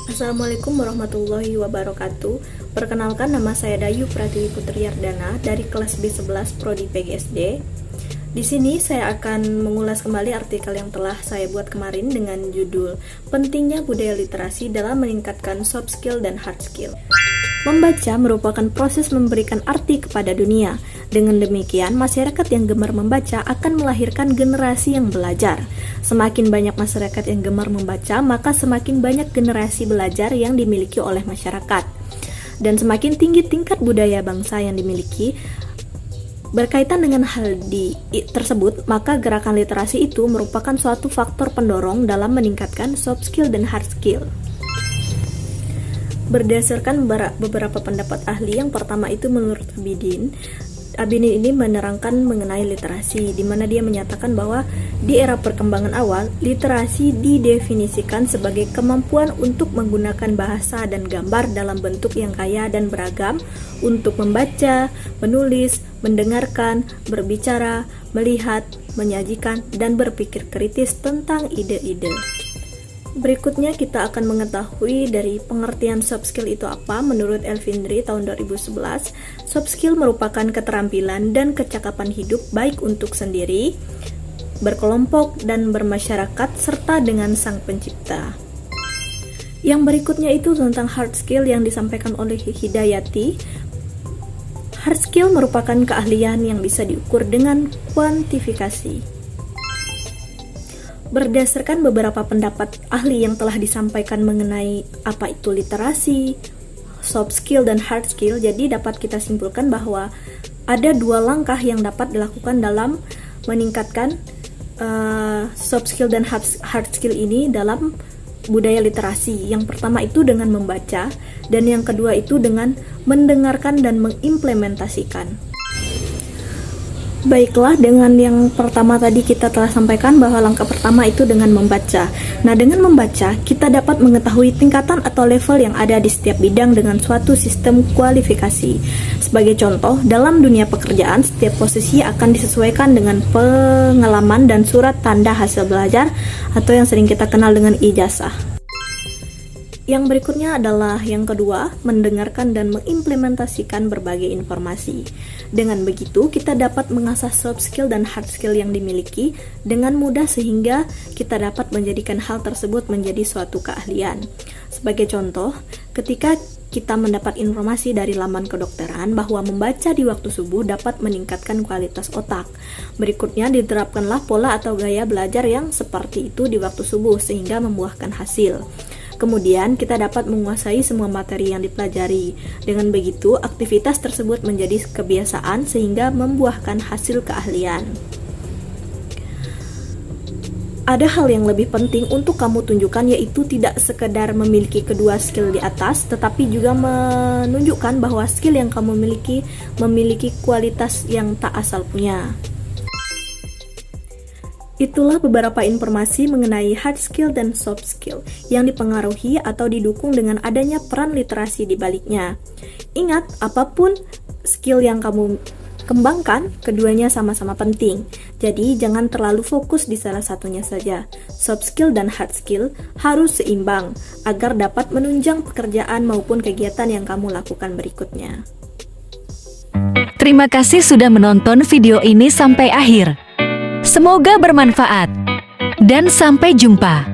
Assalamualaikum warahmatullahi wabarakatuh. Perkenalkan, nama saya Dayu Pratiwi Putriyardana dari kelas B11 Prodi PGSD. Di sini saya akan mengulas kembali artikel yang telah saya buat kemarin dengan judul Pentingnya Budaya Literasi dalam Meningkatkan Soft Skill dan Hard Skill. Membaca merupakan proses memberikan arti kepada dunia. Dengan demikian, masyarakat yang gemar membaca akan melahirkan generasi yang belajar. Semakin banyak masyarakat yang gemar membaca, maka semakin banyak generasi belajar yang dimiliki oleh masyarakat. Dan semakin tinggi tingkat budaya bangsa yang dimiliki. Berkaitan dengan hal tersebut, maka gerakan literasi itu merupakan suatu faktor pendorong dalam meningkatkan soft skill dan hard skill. Berdasarkan beberapa pendapat ahli, yang pertama itu menurut Abidin ini menerangkan mengenai literasi, di mana dia menyatakan bahwa di era perkembangan awal, literasi didefinisikan sebagai kemampuan untuk menggunakan bahasa dan gambar dalam bentuk yang kaya dan beragam untuk membaca, menulis, mendengarkan, berbicara, melihat, menyajikan, dan berpikir kritis tentang ide-ide. Berikutnya kita akan mengetahui dari pengertian soft skill itu apa. Menurut Elvindri tahun 2011, soft skill merupakan keterampilan dan kecakapan hidup baik untuk sendiri, berkelompok, dan bermasyarakat serta dengan sang pencipta. Yang berikutnya itu tentang hard skill yang disampaikan oleh Hidayati. Hard skill merupakan keahlian yang bisa diukur dengan kuantifikasi. Berdasarkan beberapa pendapat ahli yang telah disampaikan mengenai apa itu literasi, soft skill, dan hard skill, jadi dapat kita simpulkan bahwa ada dua langkah yang dapat dilakukan dalam meningkatkan soft skill dan hard skill ini dalam budaya literasi. Yang pertama itu dengan membaca, dan yang kedua itu dengan mendengarkan dan mengimplementasikan. Baiklah, dengan yang pertama tadi kita telah sampaikan bahwa langkah pertama itu dengan membaca. Nah, dengan membaca, kita dapat mengetahui tingkatan atau level yang ada di setiap bidang dengan suatu sistem kualifikasi. Sebagai contoh, dalam dunia pekerjaan, setiap posisi akan disesuaikan dengan pengalaman dan surat tanda hasil belajar atau yang sering kita kenal dengan ijazah. Yang berikutnya adalah yang kedua, mendengarkan dan mengimplementasikan berbagai informasi. Dengan begitu, kita dapat mengasah soft skill dan hard skill yang dimiliki dengan mudah sehingga kita dapat menjadikan hal tersebut menjadi suatu keahlian. Sebagai contoh, ketika kita mendapat informasi dari laman kedokteran bahwa membaca di waktu subuh dapat meningkatkan kualitas otak. Berikutnya diterapkanlah pola atau gaya belajar yang seperti itu di waktu subuh sehingga membuahkan hasil. Kemudian kita dapat menguasai semua materi yang dipelajari. Dengan begitu, aktivitas tersebut menjadi kebiasaan sehingga membuahkan hasil keahlian. Ada hal yang lebih penting untuk kamu tunjukkan, yaitu tidak sekedar memiliki kedua skill di atas, tetapi juga menunjukkan bahwa skill yang kamu miliki memiliki kualitas yang tak asal punya. Itulah beberapa informasi mengenai hard skill dan soft skill yang dipengaruhi atau didukung dengan adanya peran literasi di baliknya. Ingat, apapun skill yang kamu kembangkan, keduanya sama-sama penting. Jadi, jangan terlalu fokus di salah satunya saja. Soft skill dan hard skill harus seimbang agar dapat menunjang pekerjaan maupun kegiatan yang kamu lakukan berikutnya. Terima kasih sudah menonton video ini sampai akhir. Semoga bermanfaat, dan sampai jumpa.